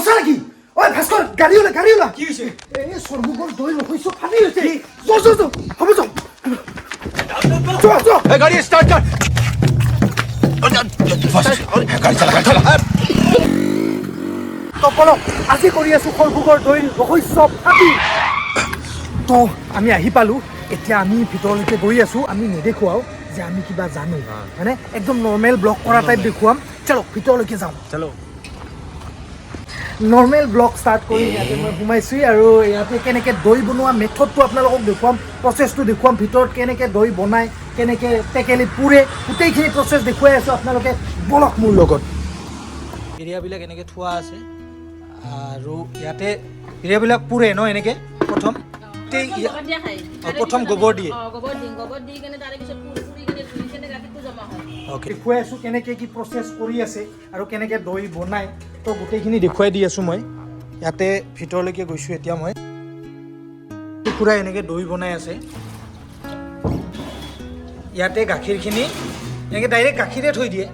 সঁচা নেকি ঐ ভাস্কৰ গাড়ী ওলা কি হৈছে এই সৰ্বগৰ দৈ ৰখৈছো ফাটি হৈছে যো হ'ব যো ए गाड़ी स्टार्ट कर गाड़ी चला তপল আজি কৰি আছো সৰ্বগৰ দৈ ৰখৈছো ফাটি তো আমি আহি পালো এতিয়া আমি ভিতৰলৈকে গৈ আছো আমি নেদেখুৱাও যে আমি কিবা জানো মানে একদম নৰ্মেল ব্লগ কৰা টাইপ দেখুৱাম চলো ভিতৰলৈকে যাওঁ चलो নৰ্মেল ব্লগ ষ্টাৰ্ট কৰি ইয়াতে মই সোমাইছো আৰু ইয়াতে কেনেকৈ দৈ বনোৱা মেথডটো আপোনালোকক দেখুৱাম প্ৰচেছটো দেখুৱাম ভিতৰত কেনেকৈ দৈ বনায় কেনেকৈ টেকেলি পুৰে গোটেইখিনি প্ৰচেছ দেখুৱাই আছোঁ আপোনালোকে বলক মোৰ লগত এৰিয়াবিলাক এনেকৈ থোৱা আছে আৰু ইয়াতে এৰিয়াবিলাক পুৰে ন এনেকৈ প্ৰথম প্ৰথম গোবৰ দিয়ে দেখুৱাই আছোঁ কেনেকৈ কি প্ৰচেছ কৰি আছে আৰু কেনেকৈ দৈ বনায় তো গোটেইখিনি দেখুৱাই দি আছোঁ মই ইয়াতে ভিতৰলৈকে গৈছোঁ এতিয়া মই পূৰা এনেকৈ দৈ বনাই আছে ইয়াতে গাখীৰখিনি এনেকৈ ডাইৰেক্ট গাখীৰে থৈ দিয়ে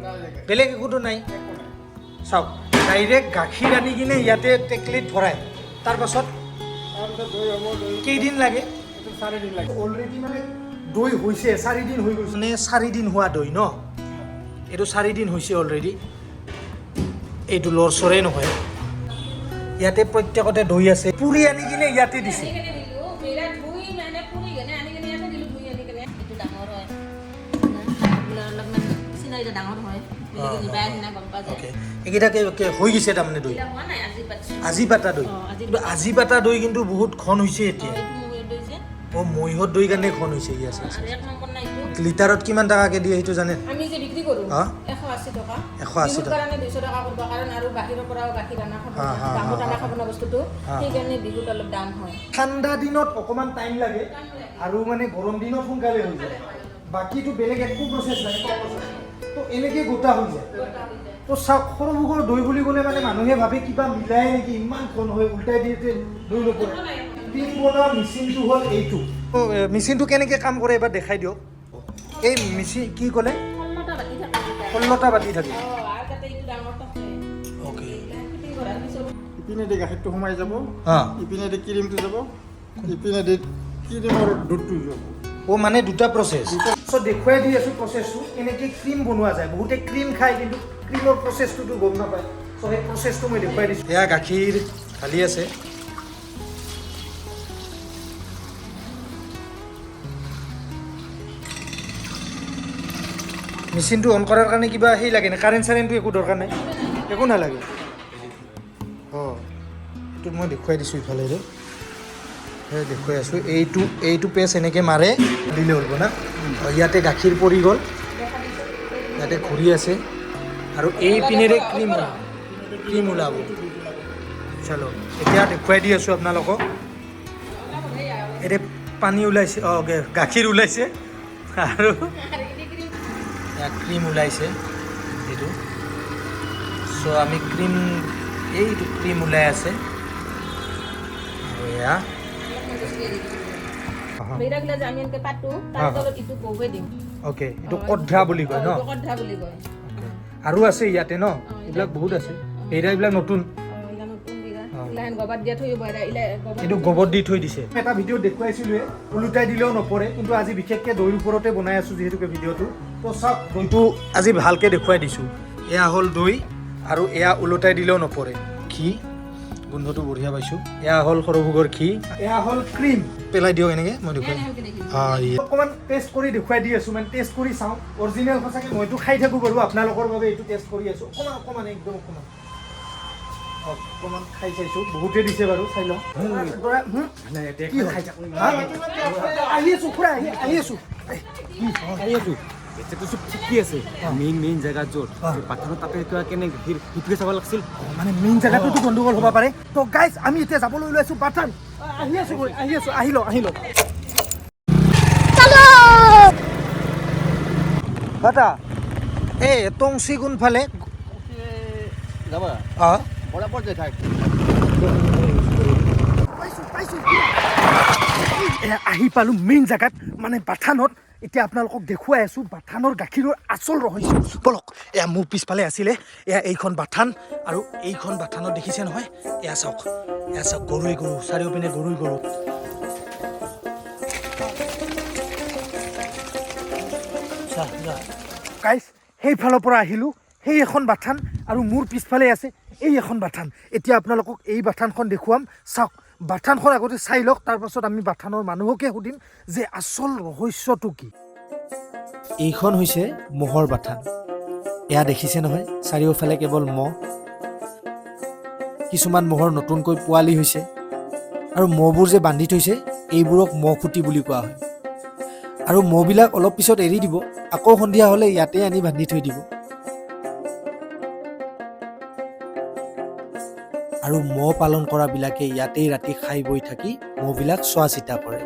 বেলেগ একোতো নাই চাওক ডাইৰেক্ট গাখীৰ আনি কিনে ইয়াতে টেকেলিত ভৰাই তাৰপাছত কেইদিন লাগে 4 দিন লাগে অলৰেডি মানে দৈ হৈছে 4 দিন হৈ গৈছে মানে 4 দিন হোৱা দৈ ন এইটো 4 দিন হৈছে অলৰেডি এইটো লৰচৰে নহয় ইয়াতে প্ৰত্যেকতে দৈ আছে পুৰি আনি কিনে ইয়াতে দিছে এইকেইটাকে হৈ গৈছে তাৰমানে দৈ আজি পাতা দৈ আজি পাতা দৈ কিন্তু বহুত ঘন হৈছে এতিয়া অঁ মহিহত দৈ কাৰণে ঘন হৈছে আছে লিটাৰত কিমান টকাকে দিয়ে সেইটো জানে আমি যে বিক্ৰি কৰো 180 টাকা 180 টাকা কাৰণে 200 টাকা কৰিব কাৰণ আৰু বাহিৰৰ পৰাও গাখীৰ আনা খাব দামত আনা খাব না বস্তুটো সেইকাৰণে বিহুত অলপ দাম হয় ঠাণ্ডা দিনত অকমান টাইম লাগে আৰু মানে গৰম দিনত সোনকালে হৈ যায় বাকিটো বেলেগ একো প্ৰচেছ নাই তো এনেকে গোটা হৈ যায় তো সৰভোগৰ দৈ বুলি ক'লে মানে মানুহে ভাবে কিবা মিলাই নেকি ইমান ঘন হৈ উল্টাই দিয়ে দৈ নপৰে ক্ৰীম বনোৱা মেচিনটো হ'ল এইটো মেচিনটো কেনেকৈ কাম কৰে এবাৰ দেখাই দিয়ক এই মেচিন কি ক'লে 16টা বাতি থাকে অ'কে ইপিনে দি গাখীৰটো সোমাই যাব ইপিনে দি ক্ৰীমটো যাব ইপিনে দি ক্ৰীমৰ দুধটো যাব ও মানে দুটা প্ৰচেছ চ' দেখুৱাই দি আছোঁ প্ৰচেছটো কেনেকৈ ক্ৰীম বনোৱা যায় বহুতে ক্ৰীম খায় কিন্তু ক্ৰীমৰ প্ৰচেছটোতো গম নাপায় চ' সেই প্ৰচেছটো মই দেখুৱাই দিছোঁ এয়া গাখীৰ ঢালি আছে মেচিনটো অন কৰাৰ কাৰণে কিবা সেই লাগে নে কাৰেণ্ট চাৰেণ্টটো একো দৰকাৰ নাই একো নালাগে অঁ এইটো মই দেখুৱাই দিছোঁ ইফালেৰে দেখুৱাই আছোঁ এইটো পেজ এনেকৈ মাৰে দিলে হ'ল না ইয়াতে গাখীৰ পৰি গ'ল ইয়াতে ঘূৰি আছে আৰু এই পিনেৰে ক্ৰীম ওলাব চলো এতিয়া দেখুৱাই দি আছোঁ আপোনালোকক এতিয়া পানী ওলাইছে অঁ গাখীৰ ওলাইছে আৰু ক্ৰীম ওলাইছে এইটো চ' আমি এইটো ক্ৰীম ওলাই আছে আৰু এয়া অ'কে এইটো কদ্ৰা বুলি কয় ন আৰু আছে ইয়াতে ন এইবিলাক বহুত আছে এইবিলাক নতুন এইটো গোবৰ দি থৈ দিছে এটা ভিডিঅ' দেখুৱাইছিলোৱে ওলোটাই দিলেও নপৰে কিন্তু আজি বিশেষকৈ দৈৰ ওপৰতে বনাই আছোঁ যিহেতুকে ভিডিঅ'টো তো চাওক দৈটো আজি ভালকৈ দেখুৱাই দিছোঁ এয়া হ'ল দৈ আৰু এয়া ওলোটাই দিলেও নপৰে ঘি গোন্ধটো বঢ়িয়া পাইছোঁ এয়া হ'ল সৰভোগৰ ঘি এয়া হ'ল ক্ৰীম পেলাই দিয়ক এনেকৈ মই দেখুৱাই অকণমান টেষ্ট কৰি দেখুৱাই দি আছোঁ মানে টেষ্ট কৰি চাওঁ অৰিজিনেল সঁচাকৈ মইতো খাই থাকোঁ বাৰু আপোনালোকৰ বাবে এইটো টেষ্ট কৰি আছোঁ অকণমান একদম অকণমান খাই চাইছোঁ বহুতে দিছে বাৰু চাই লওঁ আহি আছোঁ খুৰা আহি আছোঁ এতিয়াতো চব ঠিকেই আছে মেইন জেগাত য'ত পাথাৰৰ তাতে কেনে সেইটোকে চাব লাগিছিল মানে মেইন জেগাটোতো গণ্ডগোল হ'ব পাৰে তো গাইজ আমি এতিয়া যাবলৈ ওলাইছোঁ পাঠান আহি আছোঁ আহি লওক দাদা এই টংচি কোনফালে যাবা অঁ বৰাবৰ যায় ঠাইত আহি পালোঁ মেইন জেগাত মানে পাঠানত এতিয়া আপোনালোকক দেখুৱাই আছোঁ বাথানৰ গাখীৰৰ আচল ৰহস্য বলক এয়া মোৰ পিছফালে আছিলে এয়া এইখন বাথান আৰু এইখন বাথানত দেখিছে নহয় এয়া চাওক গৰুৱে গৰু চাৰিওপিনে গৰুৱে গৰু গাইছ সেইফালৰ পৰা আহিলোঁ সেই এখন বাথান আৰু মোৰ পিছফালে আছে এই এখন বাথান এতিয়া আপোনালোকক এই বাথানখন দেখুৱাম চাওক বাথানখন আগতে চাই লওক তাৰপাছত আমি বাথানৰ মানুহকে সুধিম যে আচল ৰহস্যটো কি এইখন হৈছে মহৰ বাথান এয়া দেখিছে নহয় চাৰিওফালে কেৱল মহ কিছুমান মহৰ নতুনকৈ পোৱালি হৈছে আৰু মহবোৰ যে বান্ধি থৈছে এইবোৰক মহ খুঁটি বুলি কোৱা হয় আৰু মহবিলাক অলপ পিছত এৰি দিব আকৌ সন্ধিয়া হ'লে ইয়াতে আনি বান্ধি থৈ দিব আৰু মহ পালন কৰাবিলাকে ইয়াতেই ৰাতি খাই বৈ থাকি মহবিলাক চোৱা চিতা কৰে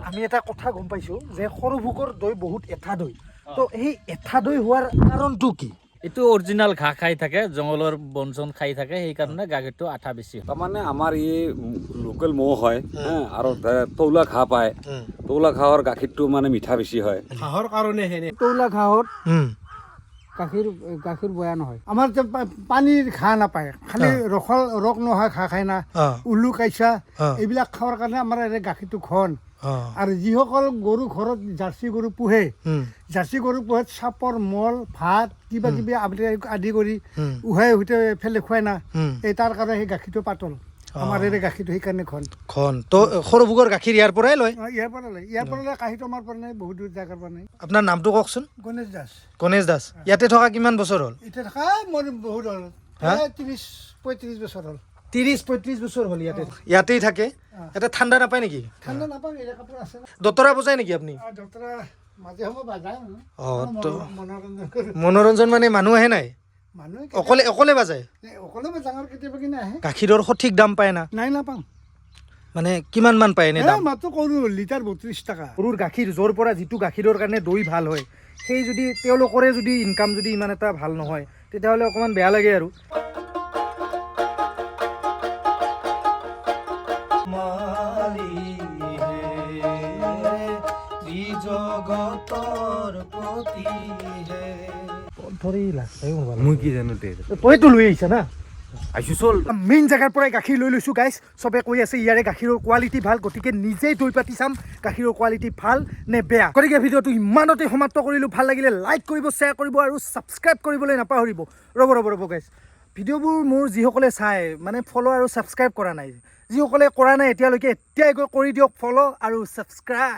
আমি এটা কথা গম পাইছোঁ যে সৰভোগৰ দৈ বহুত এঠা দৈ তো এই এঠা দৈ হোৱাৰ কাৰণটো কি এইটো অৰিজিনেল ঘাঁহ খাই থাকে জংঘলৰ বন চন খাই থাকে সেইকাৰণে গাখীৰটো আঠা বেছি হয় তাৰমানে আমাৰ এই লোকেল ম'হ হয় আৰু তৌলা ঘাঁহ পায় তৌলা ঘাঁহৰ গাখীৰটো মানে মিঠা বেছি হয় ঘাঁহৰ কাৰণে তৌলা ঘাঁহত গাখীৰ বয়া নহয় আমাৰ যে পানীৰ ঘাঁহ নাপায় খালি ৰস নোহোৱা ঘাঁহ খায় না উলু কাইচা এইবিলাক খোৱাৰ কাৰণে আমাৰ এনে গাখীৰটো ঘন আৰু যিসকল গৰু ঘৰত জাৰ্চি গৰু পোহে জাৰ্চি গৰু পোহে চাপৰ মল ভাত কিবা কিবি আদি কৰি উহাই উহোতে ফেলে খুৱাই না এই তাৰ কাৰণে সেই গাখীৰটো পাতল আমাৰ এই গাখীৰটো সেইকাৰণে ঘন তো সৰভোগৰ গাখীৰ ইয়াৰ পৰাই লয় ইয়াৰ পৰা লয় গাখীৰটো আমাৰ পৰা নাই বহুত দূৰ জেগাৰ পৰা নাই আপোনাৰ নামটো কওকচোন গণেশ দাস ইয়াতে থকা কিমান বছৰ হ'ল এতিয়া থকা মোৰ বহুত হ'ল 30-35 বছৰ হ'ল 30-35 বছৰ হ'ল ইয়াতেই থাকে ইয়াতে ঠাণ্ডা নাপায় নেকি ঠাণ্ডা নাপাওঁ এই কাপোৰ আছে দতৰা বজায় নেকি আপুনি ডক্টৰে মাজে সময় বাজায় তো মনোৰঞ্জন কৰে মনোৰঞ্জন মানে মানুহ আহে নাই মানুহে অকলে বাজায় অকলে ডাঙৰ কেতিয়াবা কিনে আহে গাখীৰৰ সঠিক দাম পায় না নাই নাপাওঁ মানে কিমান মান পায় এনে দাম মাত্ৰ কৰোঁ লিটাৰ 32 টকা গৰুৰ গাখীৰ য'ৰ পৰা যিটো গাখীৰৰ কাৰণে দৈ ভাল হয় সেই যদি তেওঁলোকৰে যদি ইনকাম যদি ইমান এটা ভাল নহয় তেতিয়াহ'লে অকণমান বেয়া লাগে আৰু মই কি জানো দে তইতো লৈ আহিছা না আহিছো চল মেইন জেগাৰ পৰাই গাখীৰ লৈ লৈছোঁ গাইছ চবে কৈ আছে ইয়াৰে গাখীৰৰ কোৱালিটি ভাল গতিকে নিজেই দৈ পাতি চাম গাখীৰৰ কোৱালিটি ভাল নে বেয়া গতিকে ভিডিঅ'টো ইমানতে সমাপ্ত কৰিলোঁ ভাল লাগিলে লাইক কৰিব শ্বেয়াৰ কৰিব আৰু ছাবস্ক্ৰাইব কৰিবলৈ নাপাহৰিব ৰ'ব গাইছ ভিডিঅ'বোৰ মোৰ যিসকলে চাই মানে ফ'ল' আৰু ছাবস্ক্ৰাইব কৰা নাই যিসকলে কৰা নাই এতিয়ালৈকে এতিয়াই গৈ কৰি দিয়ক ফ'ল' আৰু ছাবস্ক্ৰাইব